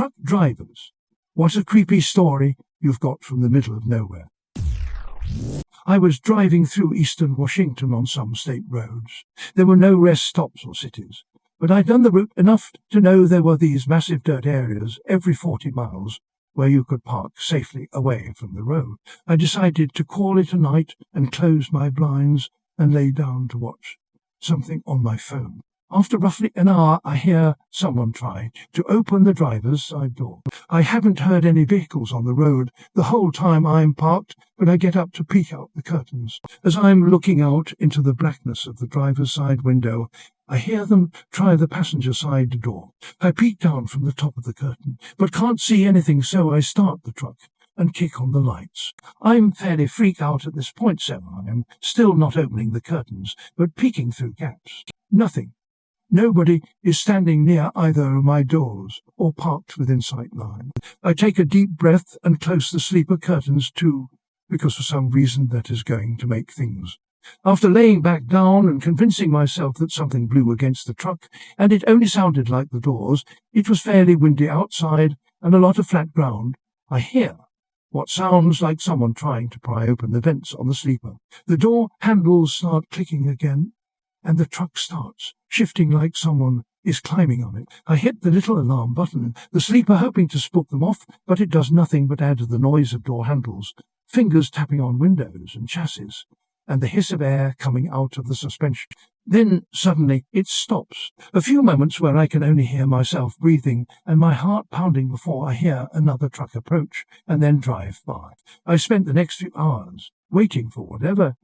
Truck drivers. What a creepy story you've got from the middle of nowhere. I was driving through eastern Washington on some state roads. There were no rest stops or cities, but I'd done the route enough to know there were these massive dirt areas every 40 miles where you could park safely away from the road. I decided to call it a night and close my blinds and lay down to watch something on my phone. After roughly an hour, I hear someone try to open the driver's side door. I haven't heard any vehicles on the road the whole time I'm parked, but I get up to peek out the curtains. As I'm looking out into the blackness of the driver's side window, I hear them try the passenger side door. I peek down from the top of the curtain, but can't see anything, so I start the truck and kick on the lights. I'm fairly freaked out at this point, so I'm still not opening the curtains, but peeking through gaps. Nothing. Nobody is standing near either of my doors or parked within sight line. I take a deep breath and close the sleeper curtains too, because for some reason that is going to make things. After laying back down and convincing myself that something blew against the truck, and it only sounded like the doors, it was fairly windy outside and a lot of flat ground, I hear what sounds like someone trying to pry open the vents on the sleeper. The door handles start clicking again, and the truck starts shifting like someone is climbing on it. I hit the little alarm button, the sleeper hoping to spook them off, but it does nothing but add to the noise of door handles, fingers tapping on windows and chassis, and the hiss of air coming out of the suspension. Then suddenly it stops. A few moments where I can only hear myself breathing and my heart pounding before I hear another truck approach and then drive by. I spent the next few hours waiting for whatever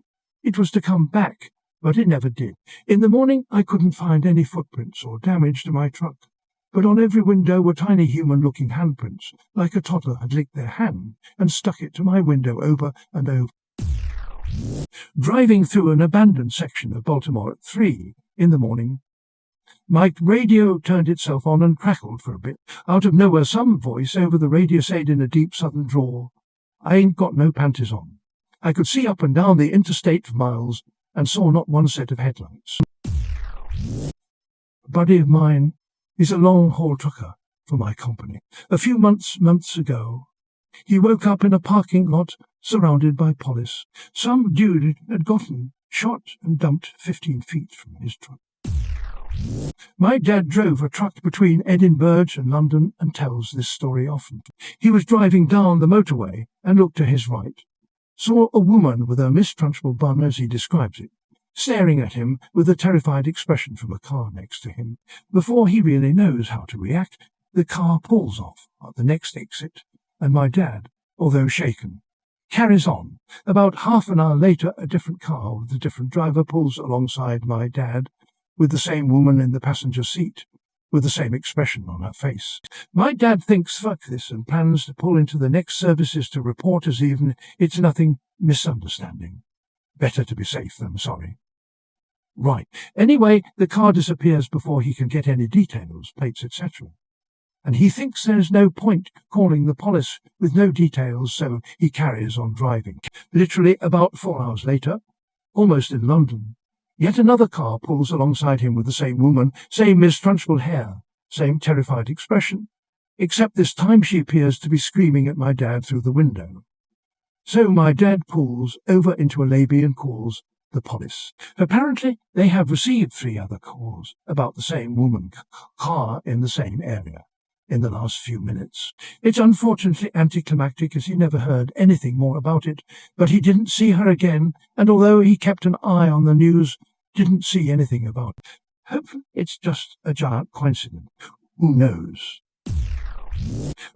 it was to come back, but it never did. In the morning I couldn't find any footprints or damage to my truck, but on every window were tiny human-looking handprints, like a toddler had licked their hand and stuck it to my window over and over. Driving through an abandoned section of Baltimore at 3 in the morning, my radio turned itself on and crackled for a bit. Out of nowhere, some voice over the radio said in a deep southern drawl, "I ain't got no panties on." I could see up and down the interstate for miles and saw not one set of headlights. A buddy of mine is a long-haul trucker for my company. A few months ago, he woke up in a parking lot surrounded by police. Some dude had gotten shot and dumped 15 feet from his truck. My dad drove a truck between Edinburgh and London and tells this story often. He was driving down the motorway and looked to his right. Saw a woman with a Miss Trunchbull bun, as he describes it, staring at him with a terrified expression from a car next to him. Before he really knows how to react, the car pulls off at the next exit, and my dad, although shaken, carries on. About half an hour later, a different car with a different driver pulls alongside my dad, with the same woman in the passenger seat, with the same expression on her face. My dad thinks fuck this and plans to pull into the next services to report as even it's nothing misunderstanding. Better to be safe than sorry. Right. Anyway, the car disappears before he can get any details, plates, etc. And he thinks there's no point calling the police with no details, so he carries on driving. Literally about 4 hours later, almost in London, yet another car pulls alongside him with the same woman, same Miss Trunchbull hair, same terrified expression, except this time she appears to be screaming at my dad through the window. So my dad pulls over into a lobby and calls the police. Apparently they have received 3 other calls about the same woman car in the same area in the last few minutes. It's unfortunately anticlimactic, as he never heard anything more about it, but he didn't see her again, and although he kept an eye on the news, didn't see anything about it. Hopefully it's just a giant coincidence. Who knows?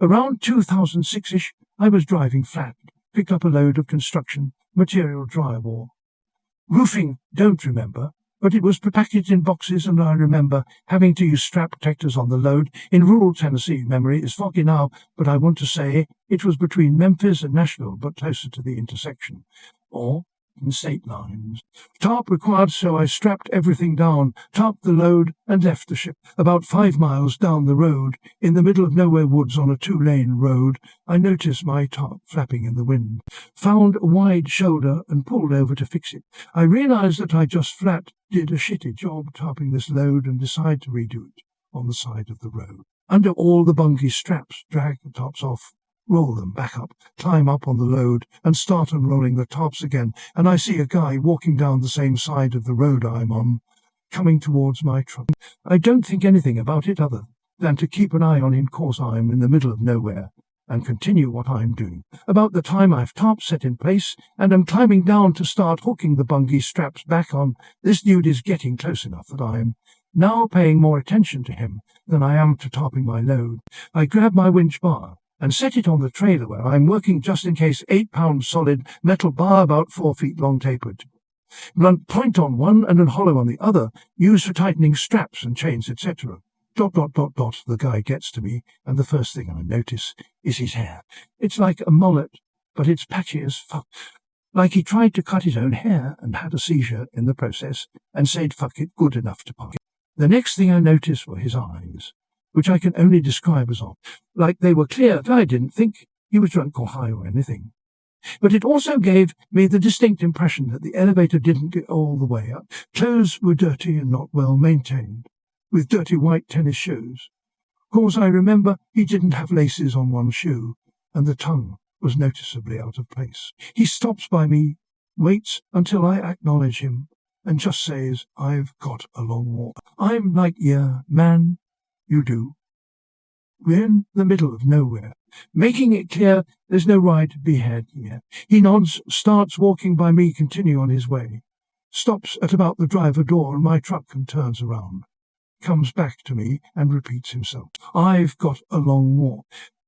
Around 2006-ish, I was driving flat, picked up a load of construction material drywall. Roofing, don't remember, but it was prepackaged in boxes, and I remember having to use strap protectors on the load. In rural Tennessee, memory is foggy now, but I want to say it was between Memphis and Nashville, but closer to the intersection, or in state lines. Tarp required, so I strapped everything down, tarped the load, and left the ship. About 5 miles down the road, in the middle of nowhere woods on a 2-lane road, I noticed my tarp flapping in the wind. Found a wide shoulder and pulled over to fix it. I realized that I just flat did a shitty job tarping this load and decided to redo it on the side of the road. under all the bungee straps, drag the tops off, roll them back up, climb up on the load, and start unrolling the tops again, and I see a guy walking down the same side of the road I'm on, coming towards my truck. I don't think anything about it other than to keep an eye on him cause I'm in the middle of nowhere, and continue what I'm doing. About the time I've tarps set in place, and am climbing down to start hooking the bungee straps back on, this dude is getting close enough that I'm now paying more attention to him than I am to topping my load. I grab my winch bar and set it on the trailer where I'm working just in case. 8-pound solid metal bar about 4 feet long tapered. Blunt point on one and a hollow on the other, used for tightening straps and chains, etc. ... The guy gets to me, and the first thing I notice is his hair. It's like a mullet, but it's patchy as fuck. Like he tried to cut his own hair and had a seizure in the process, and said fuck it good enough to park it. The next thing I noticed were his eyes, which I can only describe as odd. Like they were clear. I didn't think he was drunk or high or anything. But it also gave me the distinct impression that the elevator didn't get all the way up. Clothes were dirty and not well maintained, with dirty white tennis shoes. Of course, I remember he didn't have laces on one shoe, and the tongue was noticeably out of place. He stops by me, waits until I acknowledge him, and just says, "I've got a long walk." I'm like, "Yeah, man, you do." We're in the middle of nowhere, making it clear there's no ride to be had here. He nods, starts walking by me, continue on his way, stops at about the driver door and my truck and turns around, comes back to me and repeats himself. "I've got a long walk."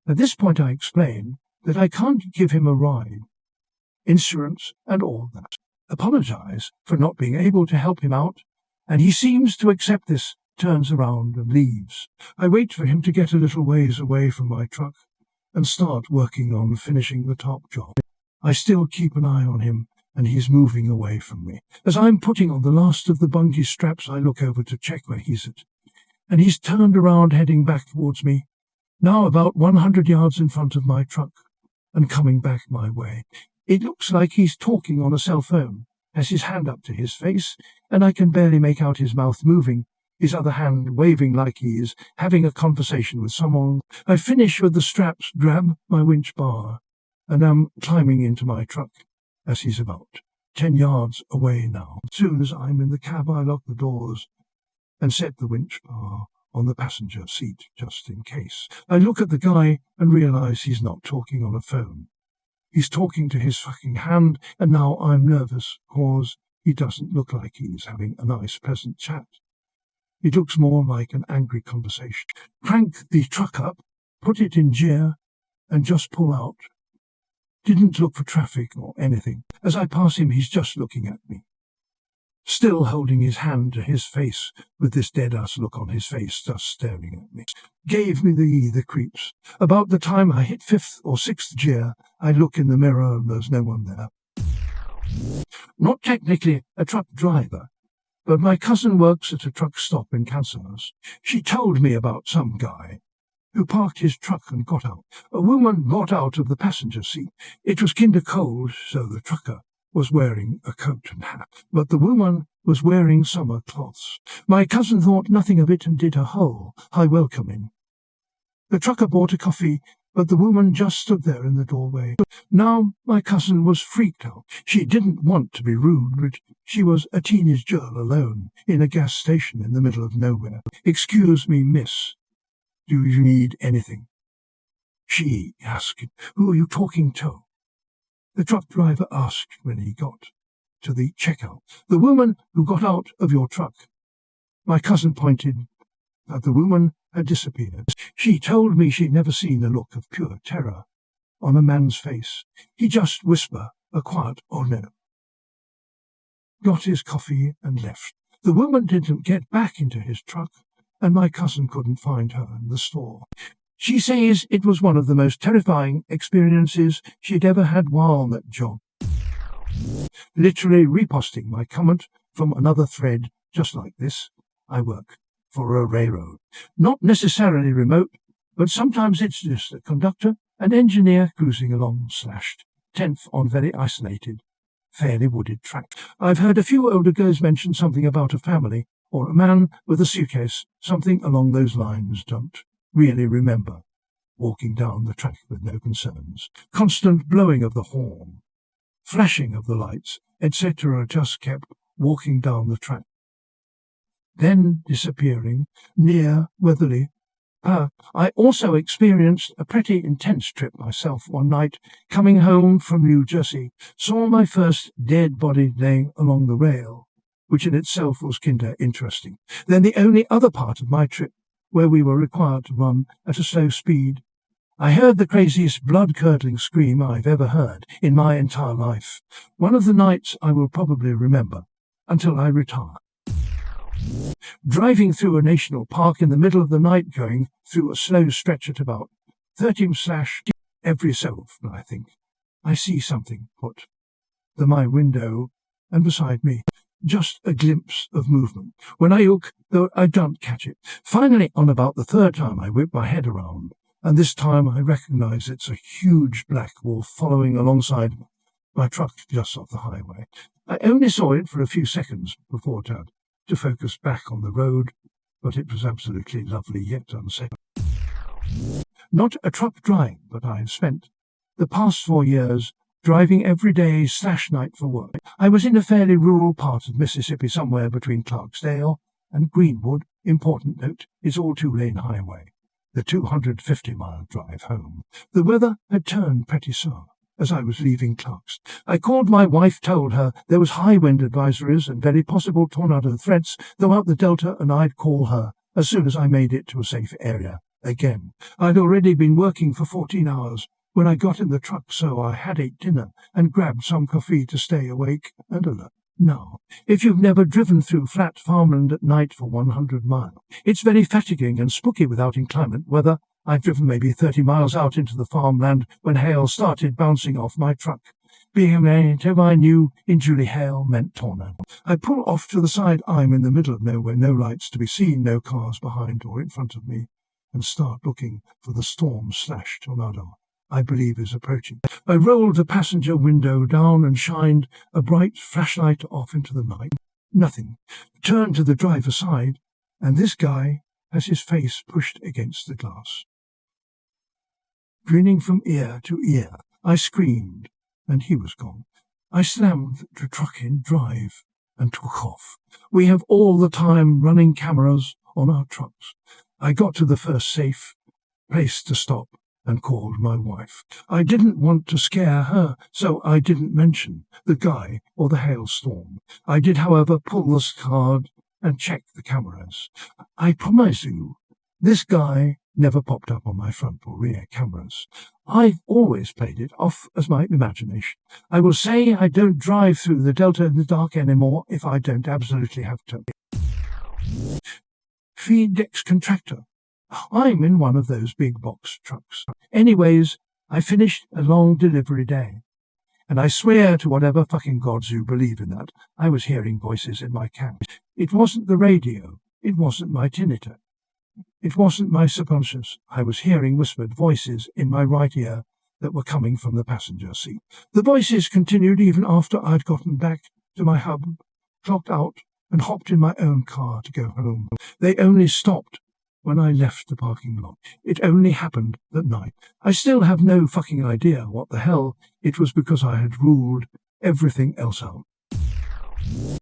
At this point I explain that I can't give him a ride, insurance and all that. Apologize for not being able to help him out, and he seems to accept this, turns around and leaves. I wait for him to get a little ways away from my truck and start working on finishing the top job. I still keep an eye on him, and he's moving away from me. As I'm putting on the last of the bungee straps, I look over to check where he's at, and he's turned around heading back towards me, now about 100 yards in front of my truck, and coming back my way. It looks like he's talking on a cell phone, has his hand up to his face, and I can barely make out his mouth moving, his other hand waving like he is having a conversation with someone. I finish with the straps, grab my winch bar, and am climbing into my truck as he's about 10 yards away now. As soon as I'm in the cab, I lock the doors and set the winch bar on the passenger seat just in case. I look at the guy and realize he's not talking on a phone. He's talking to his fucking hand, and now I'm nervous, cause he doesn't look like he's having a nice, pleasant chat. It looks more like an angry conversation. Crank the truck up, put it in gear, and just pull out. Didn't look for traffic or anything. As I pass him, he's just looking at me, still holding his hand to his face, with this dead-ass look on his face, just staring at me. Gave me the creeps. About the time I hit 5th or 6th gear, I look in the mirror and there's no one there. Not technically a truck driver, but my cousin works at a truck stop in Kansas. She told me about some guy who parked his truck and got out. A woman got out of the passenger seat. It was kinda cold, so the trucker was wearing a coat and hat, but the woman was wearing summer cloths. My cousin thought nothing of it and did her whole high welcoming. The trucker bought a coffee, but the woman just stood there in the doorway. Now my cousin was freaked out. She didn't want to be rude, but she was a teenage girl alone in a gas station in the middle of nowhere. "Excuse me, miss, do you need anything?" She asked. "Who are you talking to?" The truck driver asked when he got to the checkout. "The woman who got out of your truck." My cousin pointed that the woman had disappeared. She told me she'd never seen a look of pure terror on a man's face. He just whispered a quiet, "Oh no." Got his coffee and left. The woman didn't get back into his truck, and my cousin couldn't find her in the store. She says it was one of the most terrifying experiences she'd ever had while on that job. Literally reposting my comment from another thread just like this. I work for a railroad. Not necessarily remote, but sometimes it's just a conductor and engineer cruising along /10th on very isolated, fairly wooded track. I've heard a few older guys mention something about a family or a man with a suitcase, something along those lines. Don't really remember walking down the track with no concerns. Constant blowing of the horn, flashing of the lights, etc. Just kept walking down the track. Then disappearing near Weatherly. I also experienced a pretty intense trip myself one night, coming home from New Jersey. Saw my first dead body laying along the rail, which in itself was kinder interesting. Then the only other part of my trip, where we were required to run at a slow speed. I heard the craziest blood-curdling scream I've ever heard in my entire life. One of the nights I will probably remember until I retire. Driving through a national park in the middle of the night, going through a slow stretch at about 30 every so often, I think I see something put to my window and beside me. Just a glimpse of movement. When I look, though, I don't catch it. Finally, on about the third time, I whip my head around, and this time I recognize it's a huge black wolf following alongside my truck just off the highway. I only saw it for a few seconds before it had to focus back on the road, but it was absolutely lovely yet unsafe. Not a truck drive, but I have spent the past 4 years driving every day/night for work. I was in a fairly rural part of Mississippi, somewhere between Clarksdale and Greenwood. Important note, it's all two-lane highway. The 250-mile drive home. The weather had turned pretty sour as I was leaving Clarksdale. I called my wife, told her there was high wind advisories and very possible tornado threats throughout the Delta, and I'd call her as soon as I made it to a safe area. Again, I'd already been working for 14 hours when I got in the truck, so I had ate dinner and grabbed some coffee to stay awake and alert. Now, if you've never driven through flat farmland at night for 100 miles, it's very fatiguing and spooky without inclement weather. I've driven maybe 30 miles out into the farmland when hail started bouncing off my truck. Being a native, I knew injury hail meant tornado. I pull off to the side. I'm in the middle of nowhere, no lights to be seen, no cars behind or in front of me, and start looking for the storm/tornado I believe is approaching. I rolled the passenger window down and shined a bright flashlight off into the night. Nothing. Turned to the driver's side, and this guy has his face pushed against the glass, grinning from ear to ear. I screamed, and he was gone. I slammed the truck in drive and took off. We have all the time running cameras on our trucks. I got to the first safe place to stop and called my wife. I didn't want to scare her, so I didn't mention the guy or the hailstorm. I did, however, pull the card and check the cameras. I promise you, this guy never popped up on my front or rear cameras. I've always played it off as my imagination. I will say I don't drive through the Delta in the dark anymore if I don't absolutely have to. FedEx contractor. I'm in one of those big box trucks. Anyways, I finished a long delivery day, and I swear to whatever fucking gods you believe in that, I was hearing voices in my cab. It wasn't the radio. It wasn't my tinnitus. It wasn't my subconscious. I was hearing whispered voices in my right ear that were coming from the passenger seat. The voices continued even after I'd gotten back to my hub, clocked out, and hopped in my own car to go home. They only stopped when I left the parking lot. It only happened that night. I still have no fucking idea what the hell it was, because I had ruled everything else out.